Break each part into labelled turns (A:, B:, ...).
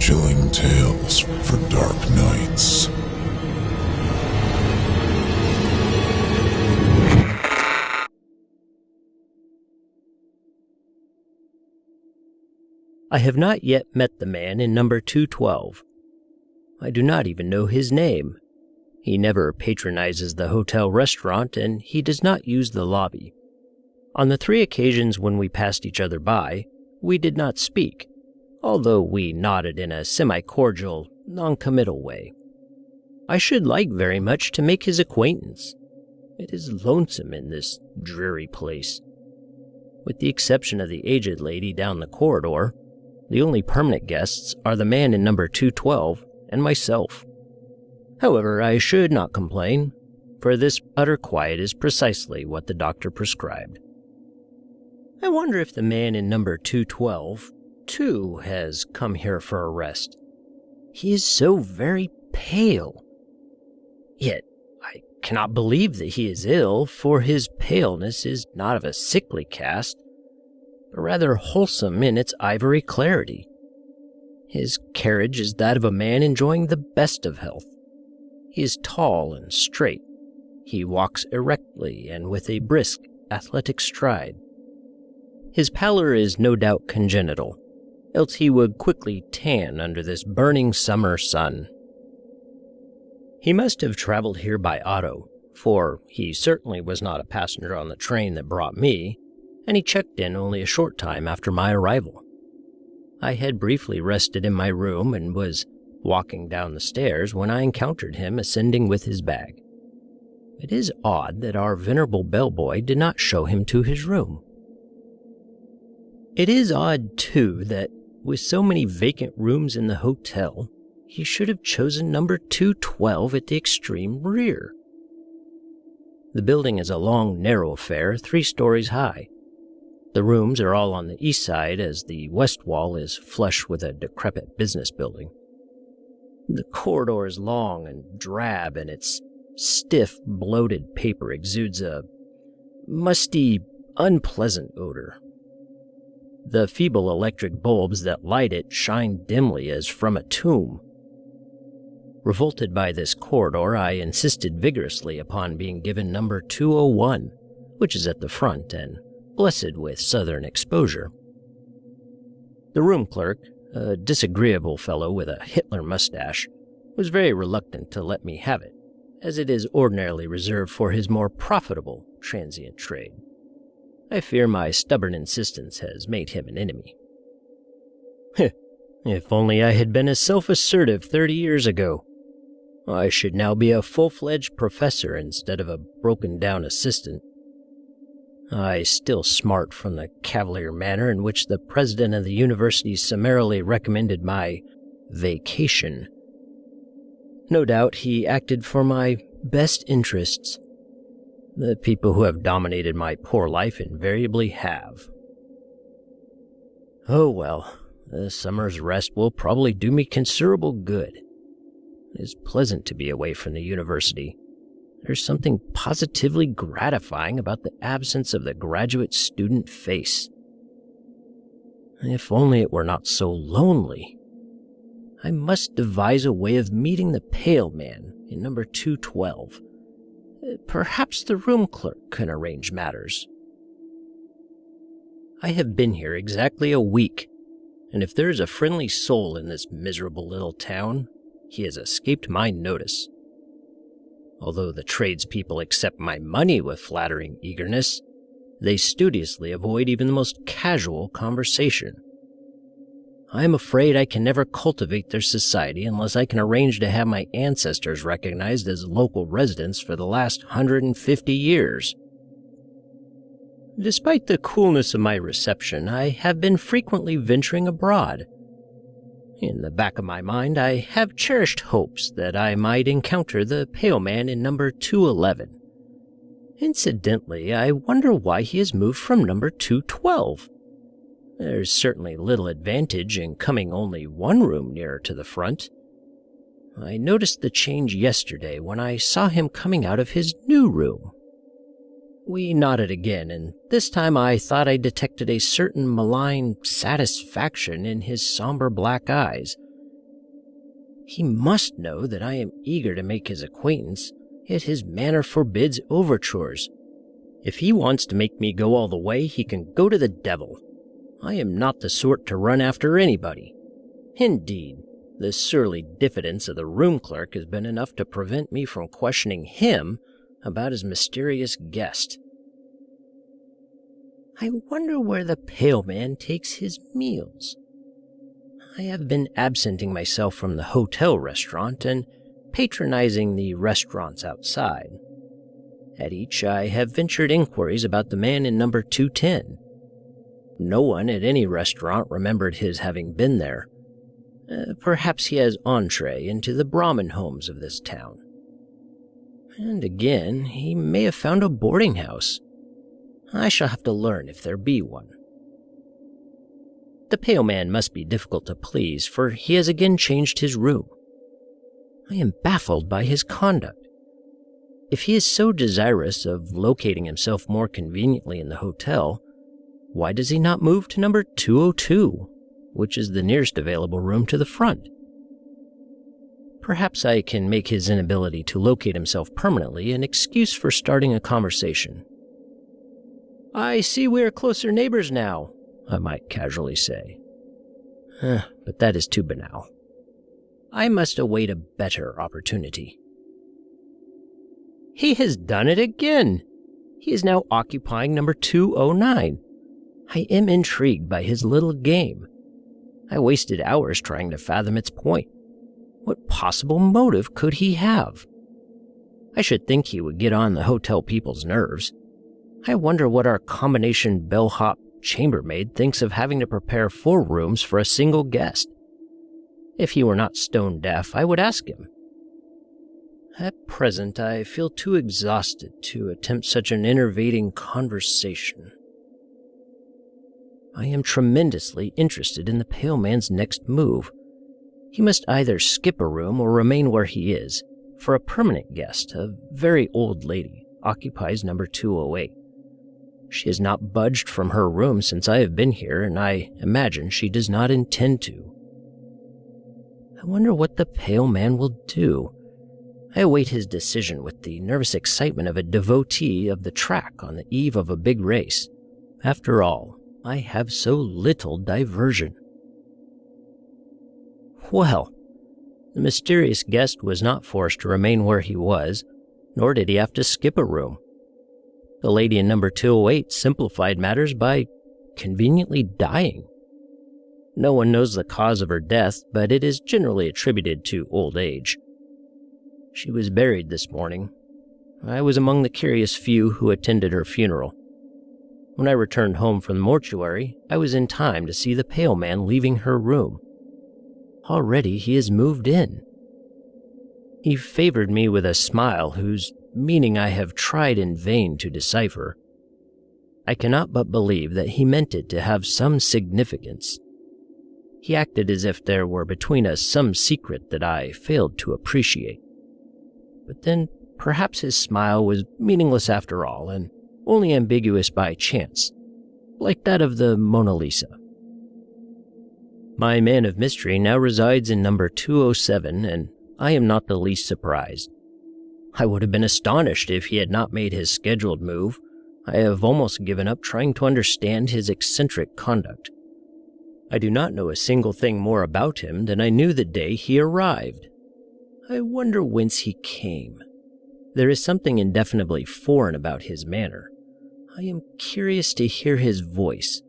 A: Chilling tales for dark nights.
B: I have not yet met the man in number 212. I do not even know his name. He never patronizes the hotel restaurant, and he does not use the lobby. On the 3 occasions when we passed each other by, we did not speak, although we nodded in a semi-cordial, non-committal way. I should like very much to make his acquaintance. It is lonesome in this dreary place. With the exception of the aged lady down the corridor, the only permanent guests are the man in number 212 and myself. However, I should not complain, for this utter quiet is precisely what the doctor prescribed. I wonder if the man in number 212, too, has come here for a rest. He is so very pale. Yet, I cannot believe that he is ill, for his paleness is not of a sickly cast, but rather wholesome in its ivory clarity. His carriage is that of a man enjoying the best of health. He is tall and straight. He walks erectly and with a brisk, athletic stride. His pallor is no doubt congenital, else he would quickly tan under this burning summer sun. He must have traveled here by auto, for he certainly was not a passenger on the train that brought me, and he checked in only a short time after my arrival. I had briefly rested in my room and was walking down the stairs when I encountered him ascending with his bag. It is odd that our venerable bellboy did not show him to his room. It is odd, too, that with so many vacant rooms in the hotel, he should have chosen number 212 at the extreme rear. The building is a long, narrow affair, 3 stories high. The rooms are all on the east side, as the west wall is flush with a decrepit business building. The corridor is long and drab, and its stiff, bloated paper exudes a musty, unpleasant odor. The feeble electric bulbs that light it shine dimly as from a tomb. Revolted by this corridor, I insisted vigorously upon being given number 201, which is at the front and blessed with southern exposure. The room clerk, a disagreeable fellow with a Hitler mustache, was very reluctant to let me have it, as it is ordinarily reserved for his more profitable transient trade. I fear my stubborn insistence has made him an enemy. If only I had been as self-assertive 30 years ago. I should now be a full-fledged professor instead of a broken-down assistant. I still smart from the cavalier manner in which the president of the university summarily recommended my vacation. No doubt he acted for my best interests. The people who have dominated my poor life invariably have. Oh well, the summer's rest will probably do me considerable good. It is pleasant to be away from the university. There's something positively gratifying about the absence of the graduate student face. If only it were not so lonely. I must devise a way of meeting the pale man in number 212. Perhaps the room clerk can arrange matters. I have been here exactly a week, and if there is a friendly soul in this miserable little town, he has escaped my notice. Although the tradespeople accept my money with flattering eagerness, they studiously avoid even the most casual conversation. I am afraid I can never cultivate their society unless I can arrange to have my ancestors recognized as local residents for the last 150 years. Despite the coolness of my reception, I have been frequently venturing abroad. In the back of my mind, I have cherished hopes that I might encounter the pale man in number 211. Incidentally, I wonder why he has moved from number 212. There's certainly little advantage in coming only one room nearer to the front. I noticed the change yesterday when I saw him coming out of his new room. We nodded again, and this time I thought I detected a certain malign satisfaction in his somber black eyes, He must know that I am eager to make his acquaintance, yet his manner forbids overtures. If he wants to make me go all the way, he can go to the devil. I am not the sort to run after anybody. Indeed, the surly diffidence of the room clerk has been enough to prevent me from questioning him about his mysterious guest. I wonder where the pale man takes his meals. I have been absenting myself from the hotel restaurant and patronizing the restaurants outside. At each, I have ventured inquiries about the man in number 210. No one at any restaurant remembered his having been there. Perhaps he has entree into the Brahmin homes of this town. And again, he may have found a boarding house. I shall have to learn if there be one. The pale man must be difficult to please, for he has again changed his room. I am baffled by his conduct. If he is so desirous of locating himself more conveniently in the hotel, why does he not move to number 202, which is the nearest available room to the front? Perhaps I can make his inability to locate himself permanently an excuse for starting a conversation. I see we are closer neighbors now, I might casually say. But that is too banal. I must await a better opportunity. He has done it again. He is now occupying number 209. I am intrigued by his little game. I wasted hours trying to fathom its point. What possible motive could he have? I should think he would get on the hotel people's nerves. I wonder what our combination bellhop chambermaid thinks of having to prepare 4 rooms for a single guest. If he were not stone deaf, I would ask him. At present, I feel too exhausted to attempt such an enervating conversation. I am tremendously interested in the pale man's next move. He must either skip a room or remain where he is, for a permanent guest, a very old lady, occupies number 208. She has not budged from her room since I have been here, and I imagine she does not intend to. I wonder what the pale man will do. I await his decision with the nervous excitement of a devotee of the track on the eve of a big race. After all, I have so little diversion. Well, the mysterious guest was not forced to remain where he was, nor did he have to skip a room. The lady in number 208 simplified matters by conveniently dying. No one knows the cause of her death, but it is generally attributed to old age. She was buried this morning. I was among the curious few who attended her funeral. When I returned home from the mortuary, I was in time to see the pale man leaving her room. Already he has moved in. He favored me with a smile whose meaning I have tried in vain to decipher. I cannot but believe that he meant it to have some significance. He acted as if there were between us some secret that I failed to appreciate. But then perhaps his smile was meaningless after all, and only ambiguous by chance, like that of the Mona Lisa. My man of mystery now resides in number 207, and I am not the least surprised. I would have been astonished if he had not made his scheduled move. I have almost given up trying to understand his eccentric conduct. I do not know a single thing more about him than I knew the day he arrived. I wonder whence he came. There is something indefinably foreign about his manner. I am curious to hear his voice.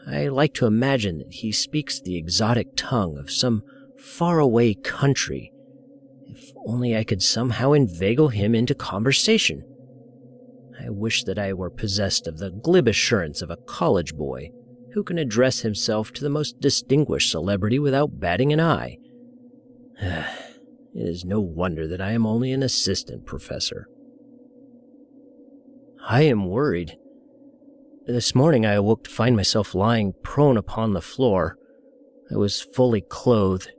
B: I like to imagine that he speaks the exotic tongue of some faraway country. If only I could somehow inveigle him into conversation. I wish that I were possessed of the glib assurance of a college boy who can address himself to the most distinguished celebrity without batting an eye. It is no wonder that I am only an assistant professor. I am worried. This morning I awoke to find myself lying prone upon the floor. I was fully clothed.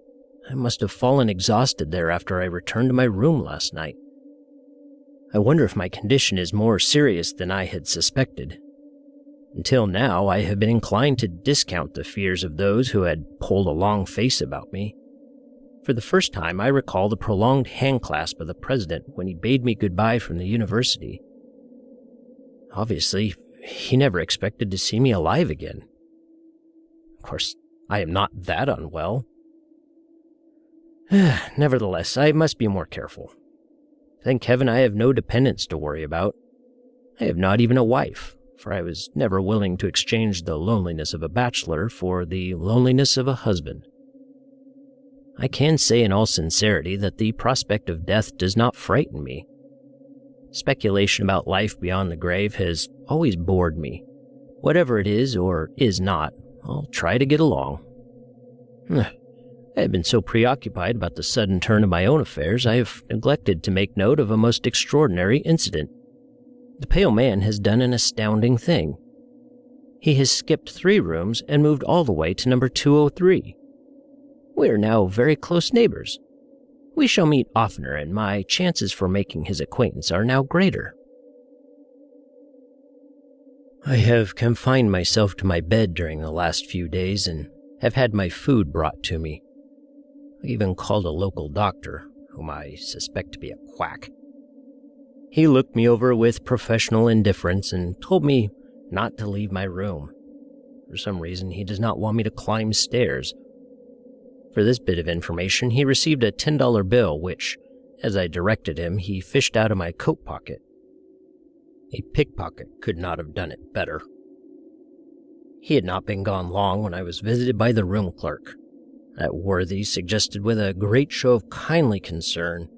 B: I must have fallen exhausted there after I returned to my room last night. I wonder if my condition is more serious than I had suspected. Until now, I have been inclined to discount the fears of those who had pulled a long face about me. For the first time, I recall the prolonged handclasp of the president when he bade me goodbye from the university. Obviously, he never expected to see me alive again. Of course, I am not that unwell. Nevertheless, I must be more careful. Thank heaven I have no dependents to worry about. I have not even a wife, for I was never willing to exchange the loneliness of a bachelor for the loneliness of a husband. I can say in all sincerity that the prospect of death does not frighten me. Speculation about life beyond the grave has always bored me. Whatever it is or is not, I'll try to get along. I have been so preoccupied about the sudden turn of my own affairs, I have neglected to make note of a most extraordinary incident. The pale man has done an astounding thing. He has skipped 3 rooms and moved all the way to number 203. We are now very close neighbors. We shall meet oftener, and my chances for making his acquaintance are now greater. I have confined myself to my bed during the last few days and have had my food brought to me. I even called a local doctor, whom I suspect to be a quack. He looked me over with professional indifference and told me not to leave my room. For some reason, he does not want me to climb stairs. For this bit of information, he received a $10 bill, which, as I directed him, he fished out of my coat pocket. A pickpocket could not have done it better. He had not been gone long when I was visited by the room clerk. That worthy suggested with a great show of kindly concern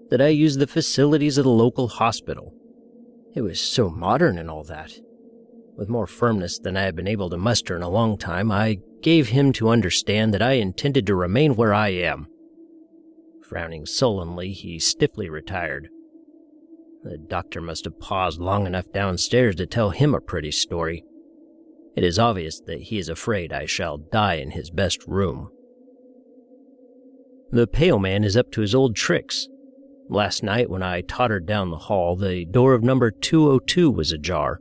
B: that I use the facilities of the local hospital. It was so modern and all that. With more firmness than I had been able to muster in a long time, I gave him to understand that I intended to remain where I am. Frowning sullenly, he stiffly retired. The doctor must have paused long enough downstairs to tell him a pretty story. It is obvious that he is afraid I shall die in his best room. The pale man is up to his old tricks. Last night, when I tottered down the hall, the door of number 202 was ajar.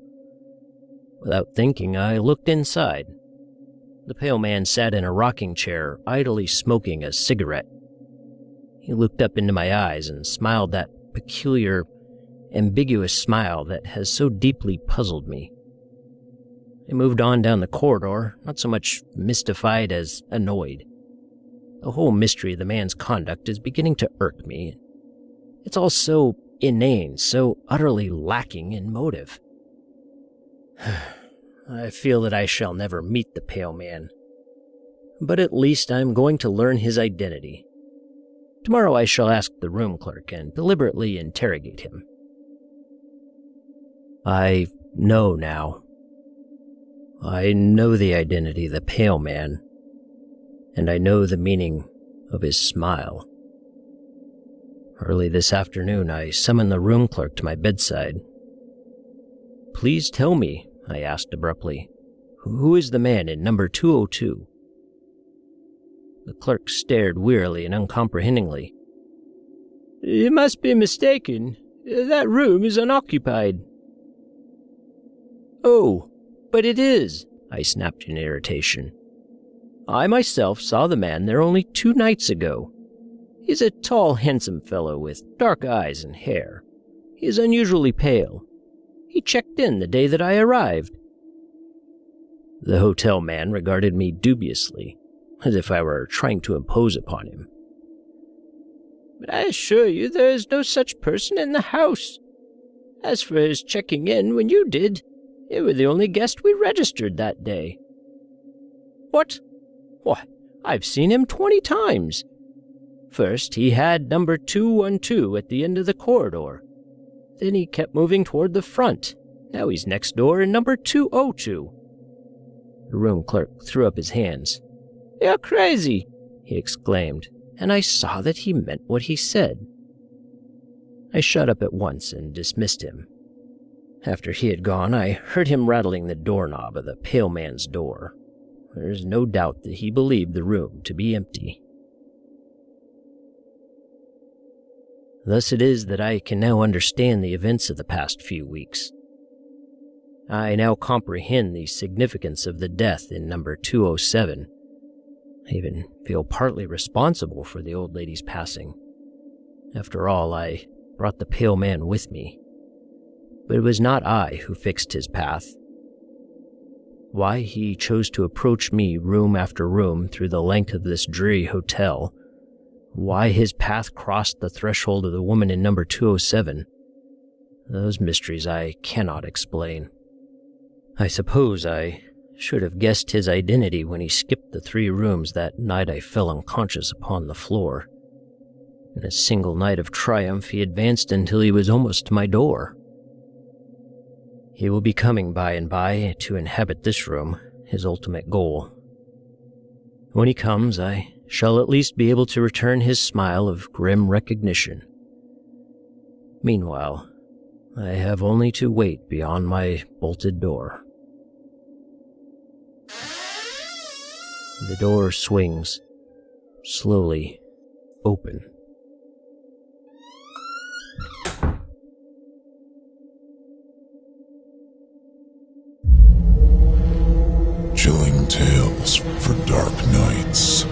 B: Without thinking, I looked inside. The pale man sat in a rocking chair, idly smoking a cigarette. He looked up into my eyes and smiled that peculiar, ambiguous smile that has so deeply puzzled me. I moved on down the corridor, not so much mystified as annoyed. The whole mystery of the man's conduct is beginning to irk me. It's all so inane, so utterly lacking in motive. I feel that I shall never meet the pale man. But at least I'm going to learn his identity. Tomorrow I shall ask the room clerk and deliberately interrogate him. I know now. I know the identity of the pale man, and I know the meaning of his smile. Early this afternoon, I summoned the room clerk to my bedside. "Please tell me," I asked abruptly, "who is the man in number 202? The clerk stared wearily and uncomprehendingly. "You must be mistaken. That room is unoccupied." "Oh, but it is," I snapped in irritation. "I myself saw the man there only 2 nights ago. He's a tall, handsome fellow with dark eyes and hair. He is unusually pale. He checked in the day that I arrived." The hotel man regarded me dubiously, as if I were trying to impose upon him. "But I assure you there is no such person in the house. As for his checking in when you did, you were the only guest we registered that day." "What? Why, I've seen him 20 times. First, he had number 212 at the end of the corridor. Then he kept moving toward the front. Now he's next door in number 202. The room clerk threw up his hands. "You're crazy," he exclaimed, and I saw that he meant what he said. I shut up at once and dismissed him. After he had gone, I heard him rattling the doorknob of the pale man's door. There is no doubt that he believed the room to be empty. Thus it is that I can now understand the events of the past few weeks. I now comprehend the significance of the death in number 207. I even feel partly responsible for the old lady's passing. After all, I brought the pale man with me. But it was not I who fixed his path. Why he chose to approach me room after room through the length of this dreary hotel, why his path crossed the threshold of the woman in number 207, those mysteries I cannot explain. I suppose I should have guessed his identity when he skipped the 3 rooms that night I fell unconscious upon the floor. In a single night of triumph, he advanced until he was almost to my door. He will be coming by and by to inhabit this room, his ultimate goal. When he comes, I shall at least be able to return his smile of grim recognition. Meanwhile, I have only to wait beyond my bolted door. The door swings, slowly open.
A: Chilling tales for dark nights.